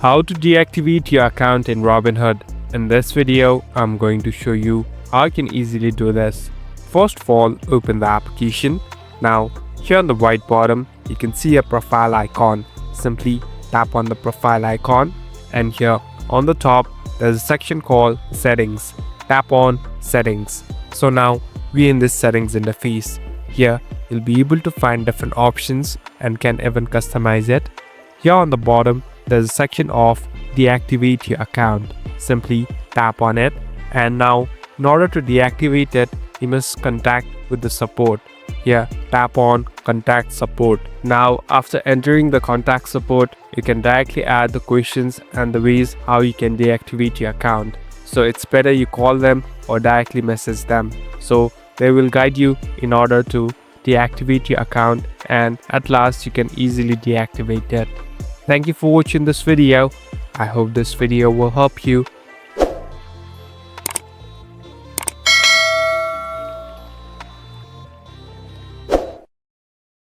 How to deactivate your account in Robinhood. In this video, I'm going to show you how you can easily do this. First of all, open the application. Now, here on the right bottom, you can see a profile icon. Simply tap on the profile icon, and here on the top, there's a section called Settings. Tap on Settings. So now, we're in this settings interface. Here, you'll be able to find different options and can even customize it. Here on the bottom, there's a section of deactivate your account. Simply tap on it, and now in order to deactivate it, you must contact with the support. Here, tap on contact support. Now, after entering the contact support, you can directly add the questions and the ways how you can deactivate your account. So it's better you call them or directly message them. So they will guide you in order to deactivate your account, and at last you can easily deactivate it. Thank you for watching this video. I hope this video will help you.